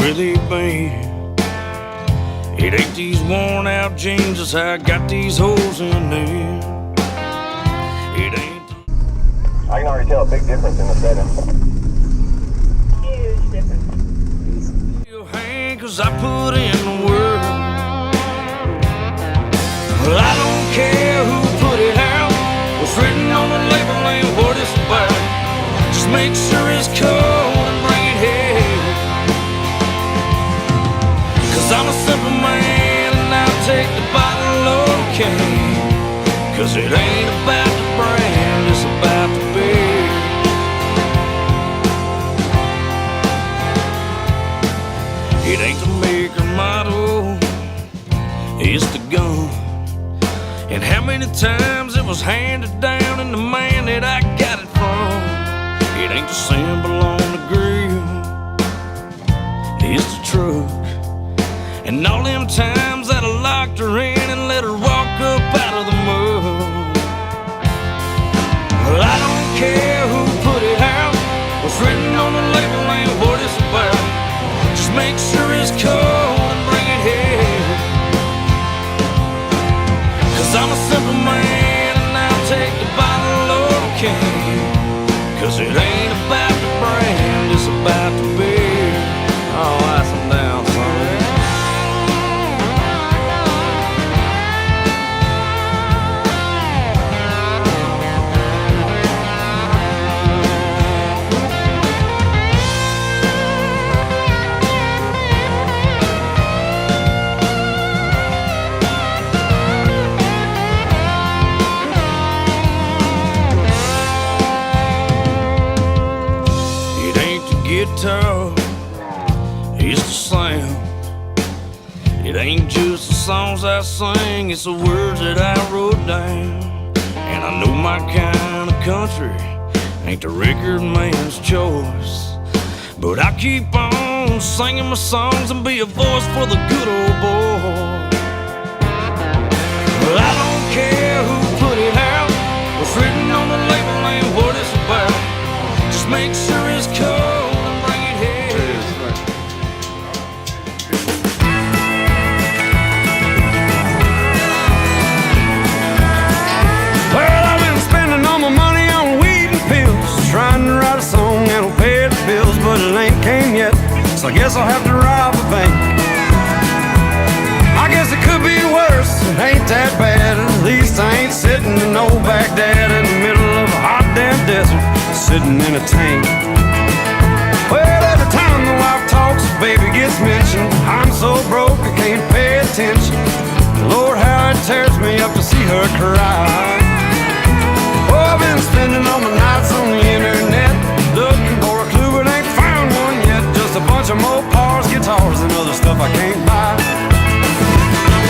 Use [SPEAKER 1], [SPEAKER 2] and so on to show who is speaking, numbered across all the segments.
[SPEAKER 1] where they been. It ain't these worn out jeans, it's how I got these holes in them. It ain't.
[SPEAKER 2] I can already tell a big difference in the setting.
[SPEAKER 3] Huge difference.
[SPEAKER 1] Cause I put in the work. Well, I don't care who put it out. What's written on the label ain't what it's about. Just make sure it's cold and bring it here. Cause I'm a simple man and I'll take the bottle of cane. Cause it ain't about the brand, it's about the beer. It ain't the maker model, it's the gun. And how many times it was handed down in the man that I got it from. It ain't the symbol on the grill, it's the truck. And all them times that I locked her in and let her walk up out of the mud. Well, I don't care who put it out. What's written on the label ain't what it's about. Just make sure it's cold and bring it here. Cause I'm a simple man and I'll take the bottle of cane. Cause it ain't about the brand, it's about the beer. Oh, that's some down, son. Guitar, it's the sound. It ain't just the songs I sing, it's the words that I wrote down. And I know my kind of country ain't the record man's choice, but I keep on singing my songs and be a voice for the good old boy. Well, I don't care who put it out. What's written on the label ain't what it's about. Just make sure it's cold.
[SPEAKER 4] Trying to write a song that'll pay the bills, but it ain't came yet, so I guess I'll have to rob a bank. I guess it could be worse, it ain't that bad. At least I ain't sitting in no Baghdad in the middle of a hot damn desert, sitting in a tank. Well, every time the wife talks, baby gets mentioned. I'm so broke I can't pay attention. Lord, how it tears me up to see her cry. Oh, I've been spending all my nights on the internet, looking for a clue but ain't found one yet. Just a bunch of Mopars, guitars, and other stuff I can't buy.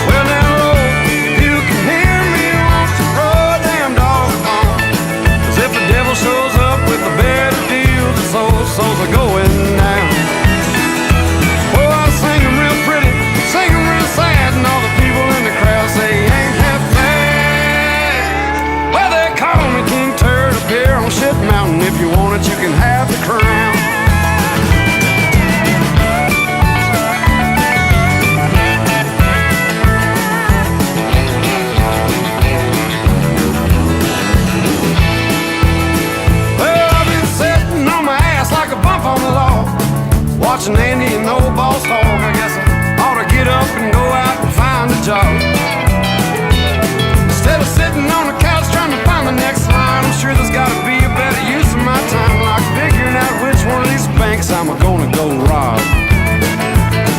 [SPEAKER 4] Well now, Lord, if you can hear me, won't you throw a damn dog a bone? Cause if the devil shows up with a better deal, the souls are going down. Oh, I sing them real pretty, sing them real sad, and all the people in the crowd say ain't half bad. Well, they call me King Turd up here on Shit Mountain. If you want it, you can have the crown. Well, I've been sitting on my ass like a bump on the log, watching Andy and old Boss Hog. I guess I ought to get up and go out and find a job. Instead of sitting on the couch trying to find the next line, I'm sure there's gotta be a better use of my time, like figuring out which one of these banks I'm gonna go rob.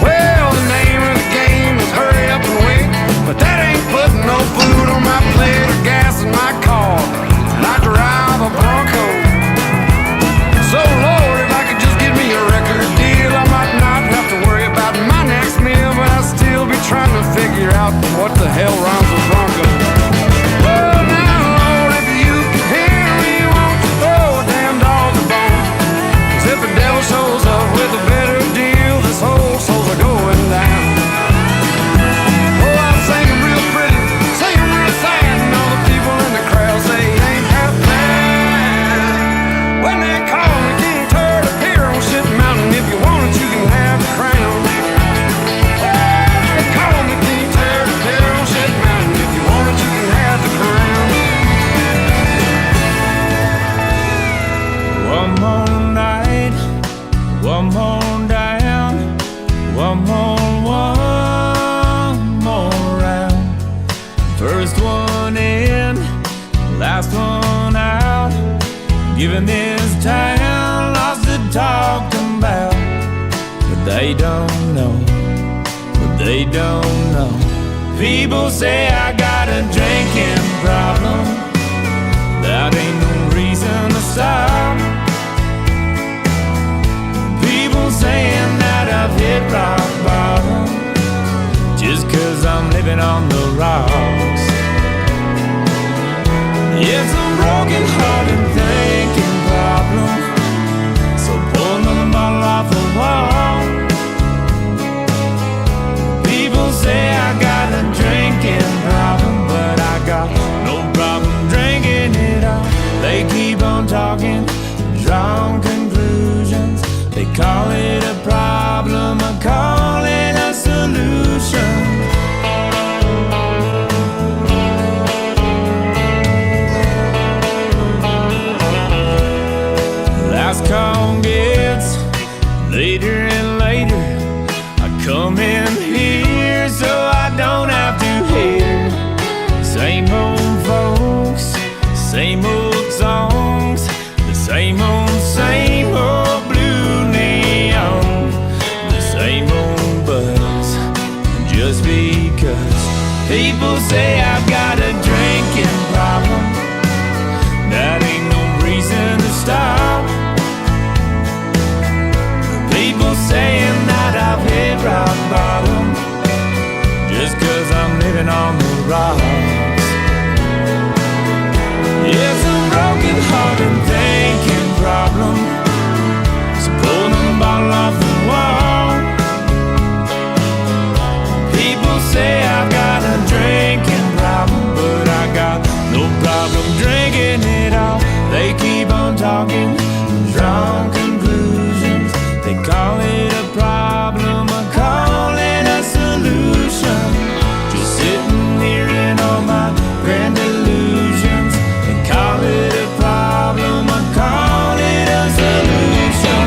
[SPEAKER 4] Well, the name of the game is hurry up and wait, but that ain't putting no food on my plate or gas in my car, and I drive a Bronco. So Lord, if I could just get me a record deal, I might not have to worry about my next meal, but I'd still be trying to figure out what the hell rhymes with Bronco. Well now, Lord, if you can hear me,
[SPEAKER 1] Given this town lots to talk about, but they don't know, but they don't know. People say I got a drinking problem, that ain't no reason to stop. People saying that I've hit rock bottom, just 'cause I'm living on the rocks. It's a broken hearted thinking problem, so pull another bottle off the wall. People say I got a drinking problem, but I got no problem drinking it all. They keep on talking, drawing conclusions. They call it a problem, I call it a solution. Last call gets later and later. I come in here so I don't have to hear same old folks, same old songs, the same old blue neon, the same old buzz. Just because people say I've got a drinking problem, that ain't no reason to stop. People saying that I've hit rock bottom, just 'cause I'm living on the rocks. It's a broken hearted thinking problem, so pull the bottle off the wall. People say I've got a drinking problem, but I got no problem drinking it all. They keep on talking, drawing conclusions. They call it a problem, I call it a solution. Just sitting here in all my grand illusions. They call it a problem, I call it a solution.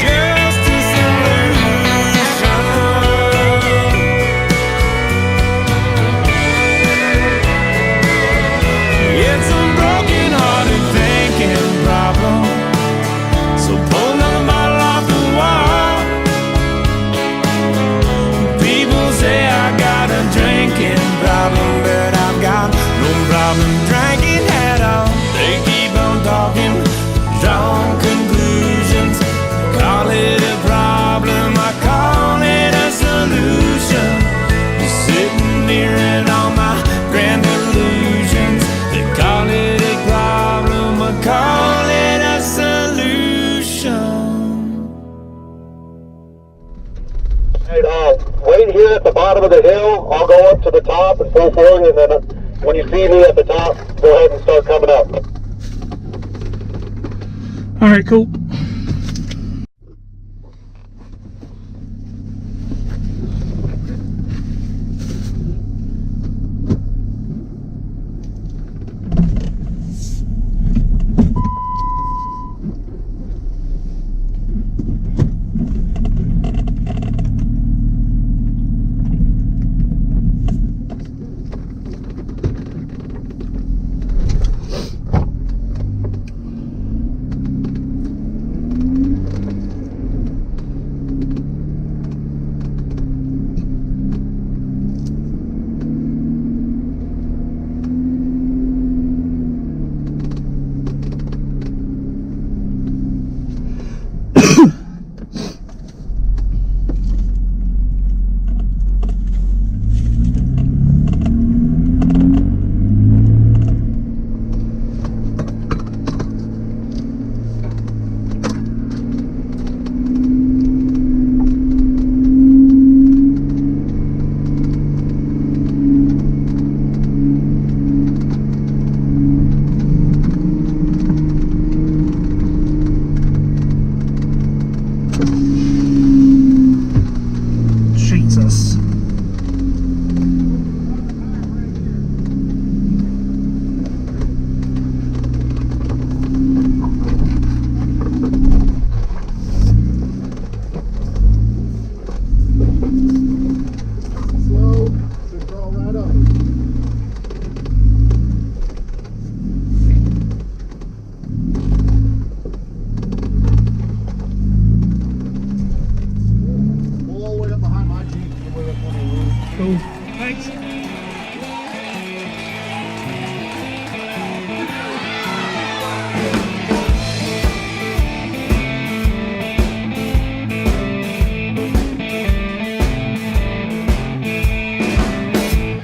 [SPEAKER 1] Just a solution. It's a broken hearted thinking problem, so pull another bottle off the wall. People say I got a drinking problem, but I've got no problem drinking at all. They keep on talking, drawing conclusions. Call it a problem, I call it a solution. Just sitting here in all my grand illusions. They call it a problem, I call it a solution.
[SPEAKER 2] Hey, wait here at the bottom of the hill. I'll go up to the top and pull forward, and then when you see me at the top, go ahead and start coming up.
[SPEAKER 3] All right, cool. streets.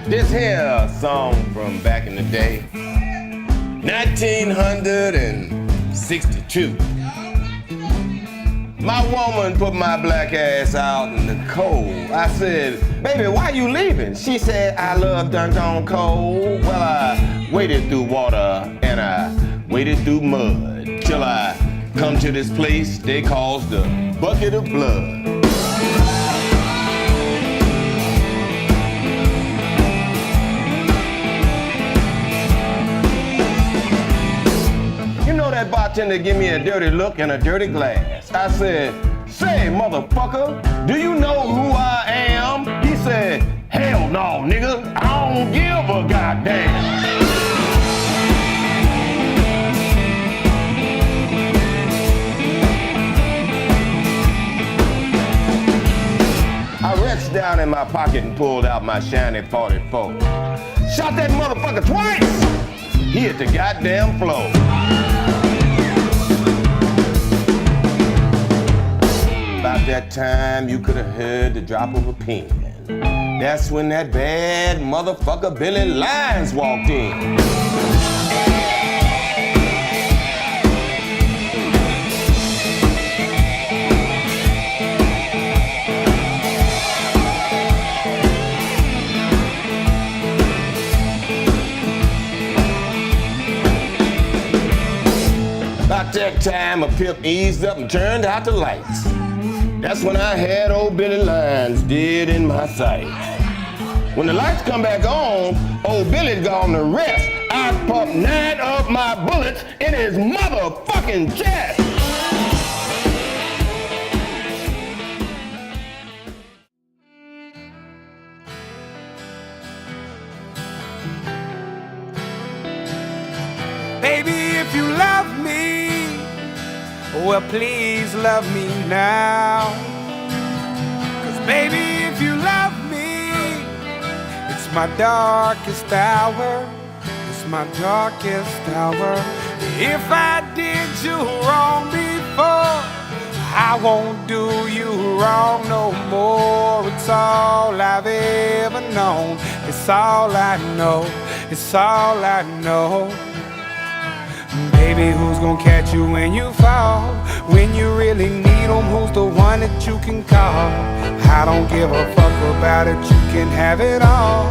[SPEAKER 5] This here song from back in the day, 1962. My woman put my black ass out in the cold. I said, baby, why you leaving? She said, I love done gone cold. Well, I waded through water and I waded through mud till I come to this place they calls the Bucket of Blood. That bartender give me a dirty look and a dirty glass. I said, say, motherfucker, do you know who I am? He said, hell no, nigga, I don't give a goddamn. I reached down in my pocket and pulled out my shiny 44. Shot that motherfucker twice. He hit the goddamn floor. About that time, you could have heard the drop of a pin. That's when that bad motherfucker Billy Lyons walked in. About that time, a pimp eased up and turned out the lights. That's when I had old Billy Lyons dead in my sight. When the lights come back on, old Billy's gone to rest. I pumped 9 of my bullets in his motherfucking chest.
[SPEAKER 4] Baby, if you love me, well, please love me now. 'Cause baby, if you love me, it's my darkest hour. It's my darkest hour. If I did you wrong before, I won't do you wrong no more. It's all I've ever known. It's all I know. It's all I know. Baby, who's gonna catch you when you fall? When you really need 'em, who's the one that you can call? I don't give a fuck about it, you can have it all.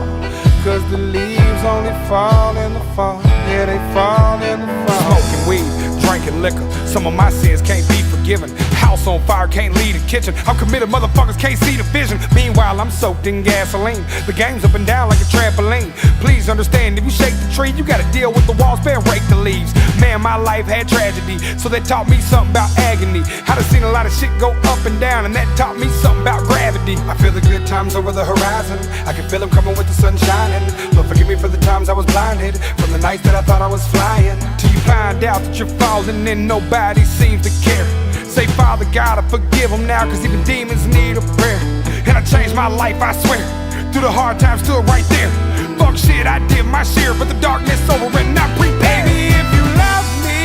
[SPEAKER 4] 'Cause the leaves only fall in the fall. Yeah, they fall in the fall. Smoking weed, drinking liquor, some of my sins can't be forgiven. House on fire, can't leave the kitchen. I'm committed, motherfuckers can't see the vision. Meanwhile, I'm soaked in gasoline. The game's up and down like a trampoline. Please understand, if you shake the tree, you gotta deal with the walls, bear rake the leaves. Man, my life had tragedy, so that taught me something about agony. I done seen a lot of shit go up and down, and that taught me something about gravity. I feel the good times over the horizon. I can feel them coming with the sun shining. Lord, forgive me for the times I was blinded, from the nights that I thought I was flying, till you find out that you're falling and nobody seems to care. Say, Father God, I forgive them now, 'cause even demons need a prayer. And I changed my life, I swear. Through the hard times, stood right there. Fuck shit, I did my share, but the darkness over and I prepared. Baby, if you love me,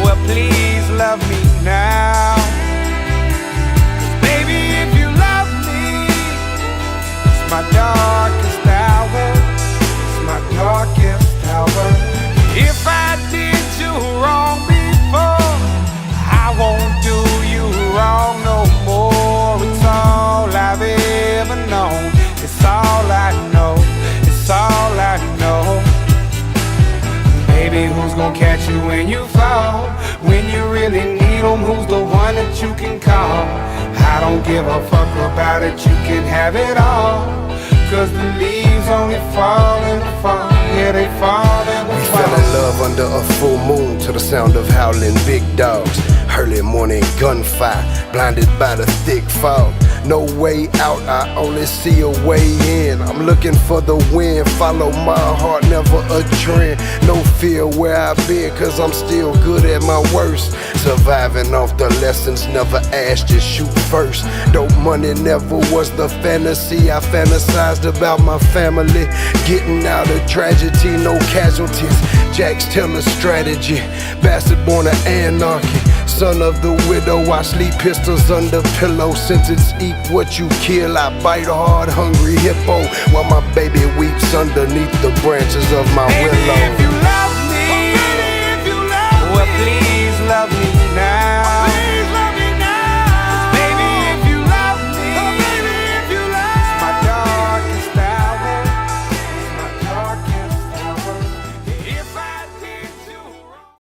[SPEAKER 4] well, please love me now. 'Cause baby, if you love me, it's my darkest hour. It's my darkest hour. If I did you wrong before, I won't do you wrong no more. It's all I've ever known. It's all I know. It's all I know. Baby, who's gonna catch you when you fall? When you really need 'em, who's the one that you can call? I don't give a fuck about it, you can have it all. 'Cause the leaves only fall in the fall. Yeah, they fall in the fall. We fell in love
[SPEAKER 3] Drive under a full moon to the sound of howling big dogs. Early morning gunfire, blinded by the thick fog. No way out, I only see a way in. I'm looking for the wind, follow my heart, never a trend. No fear where I've been, cause I'm still good at my worst. Surviving off the lessons, never asked, just shoot first. Dope money never was the fantasy. I fantasized about my family, getting out of tragedy, no casualties. Jack's tell a strategy, bastard born of anarchy. Son of the widow, I sleep pistols under pillow. Sentence, eat what you kill, I bite hard, hungry hippo. While my baby weeps underneath the branches of my willow.
[SPEAKER 4] If you love me, well please